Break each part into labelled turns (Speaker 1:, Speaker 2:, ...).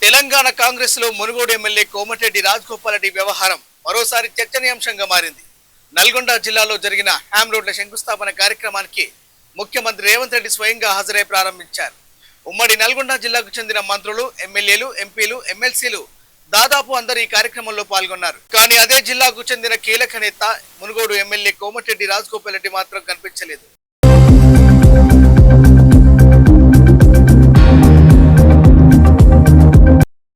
Speaker 1: తెలంగాణ కాంగ్రెస్ లో మునుగోడు ఎమ్మెల్యే కోమటిరెడ్డి రాజగోపాల్ రెడ్డి వ్యవహారం మరోసారి చర్చనీయాంశంగా మారింది. నల్గొండ జిల్లాలో జరిగిన హ్యామ్ రోడ్ల శంకుస్థాపన కార్యక్రమానికి ముఖ్యమంత్రి రేవంత్ రెడ్డి స్వయంగా హాజరై ప్రారంభించారు. ఉమ్మడి నల్గొండ జిల్లాకు చెందిన మంత్రులు, ఎమ్మెల్యేలు, ఎంపీలు, ఎమ్మెల్సీలు దాదాపు అందరూ ఈ కార్యక్రమంలో పాల్గొన్నారు. కానీ అదే జిల్లాకు చెందిన కీలక నేత మునుగోడు ఎమ్మెల్యే కోమటిరెడ్డి రాజగోపాల్ రెడ్డి మాత్రం కనిపించలేదు.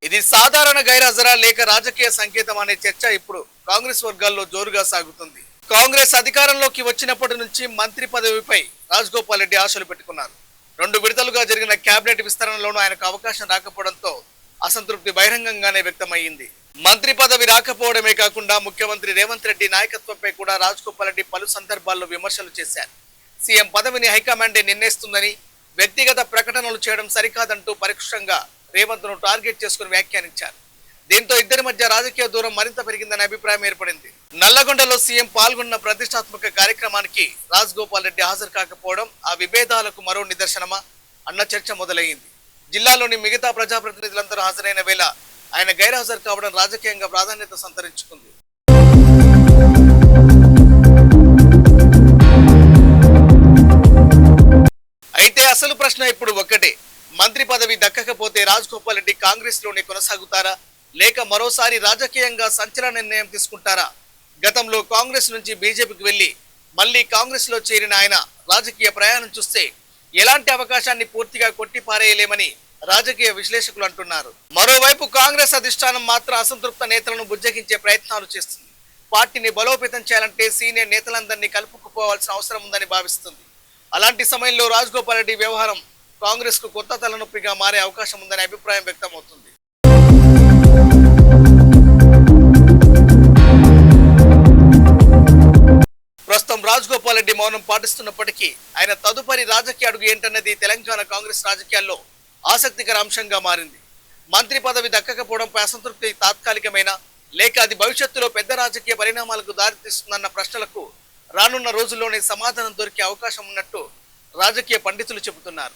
Speaker 1: ఇది సాధారణ గైర్హాజరా లేక రాజకీయ సంకేతం అనే చర్చ ఇప్పుడు కాంగ్రెస్ వర్గాల్లో జోరుగా సాగుతుంది. కాంగ్రెస్ అధికారంలోకి వచ్చినప్పటి నుంచి మంత్రి పదవిపై రాజగోపాల్ రెడ్డి ఆశలు పెట్టుకున్నారు. 2 విడతలుగా జరిగిన కేబినెట్ విస్తరణలోనూ ఆయనకు అవకాశం రాకపోవడంతో అసంతృప్తి బహిరంగంగానే వ్యక్తమయ్యింది. మంత్రి పదవి రాకపోవడమే కాకుండా ముఖ్యమంత్రి రేవంత్ రెడ్డి నాయకత్వంపై కూడా రాజగోపాల్ రెడ్డి పలు సందర్భాల్లో విమర్శలు చేశారు. సీఎం పదవిని హైకమాండే నిర్ణయిస్తుందని, వ్యక్తిగత ప్రకటనలు చేయడం సరికాదంటూ పరోక్షంగా రేవంత్ ను టార్గెట్ చేసుకుని వ్యాఖ్యానించారు. దీంతో ఇద్దరి మధ్య రాజకీయ దూరం మరింత పెరిగిందనే అభిప్రాయం ఏర్పడింది. నల్లగొండలో సీఎం పాల్గొన్న ప్రతిష్టాత్మక కార్యక్రమానికి రాజగోపాల్ రెడ్డి హాజరు కాకపోవడం ఆ విభేదాలకు మరో నిదర్శనమా అన్న చర్చ మొదలైంది. జిల్లాలోని మిగతా ప్రజాప్రతినిధులందరూ హాజరైన వేళ ఆయన గైర్హాజరు కావడం రాజకీయంగా ప్రాధాన్యత సంతరించుకుంది. అయితే అసలు ప్రశ్న ఇప్పుడు ఒక్కటే, మంత్రి పదవి దక్కకపోతే రాజగోపాల్ రెడ్డి కాంగ్రెస్ లోనే కొనసాగుతారా, లేక మరోసారి రాజకీయంగా సంచలన నిర్ణయం తీసుకుంటారా? గతంలో కాంగ్రెస్ నుంచి బీజేపీకి వెళ్లి మళ్లీ కాంగ్రెస్ లో చేరిన ఆయన రాజకీయ ప్రయాణం చూస్తే ఎలాంటి అవకాశాన్ని పూర్తిగా కొట్టిపారేయలేమని రాజకీయ విశ్లేషకులు అంటున్నారు. మరోవైపు కాంగ్రెస్ అధిష్టానం మాత్రం అసంతృప్త నేతలను బుజ్జగించే ప్రయత్నాలు చేస్తుంది. పార్టీని బలోపేతం చేయాలంటే సీనియర్ నేతలందరినీ కలుపుకుపోవాల్సిన అవసరం ఉందని భావిస్తుంది. అలాంటి సమయంలో రాజగోపాల్ రెడ్డి వ్యవహారం కాంగ్రెస్ కు కొత్త తలనొప్పిగా మారే అవకాశం ఉందనే అభిప్రాయం వ్యక్తమవుతుంది. ప్రస్తుతం రాజగోపాల్ రెడ్డి మౌనం పాటిస్తున్నప్పటికీ ఆయన తదుపరి రాజకీయ అడుగు ఏంటన్నది తెలంగాణ కాంగ్రెస్ రాజకీయాల్లో ఆసక్తికర అంశంగా మారింది. మంత్రి పదవి దక్కకపోవడంపై అసంతృప్తి తాత్కాలికమైన, లేక అది భవిష్యత్తులో పెద్ద రాజకీయ పరిణామాలకు దారితీస్తుందన్న ప్రశ్నలకు రానున్న రోజుల్లోనే సమాధానం దొరికే అవకాశం ఉన్నట్టు రాజకీయ పండితులు చెబుతున్నారు.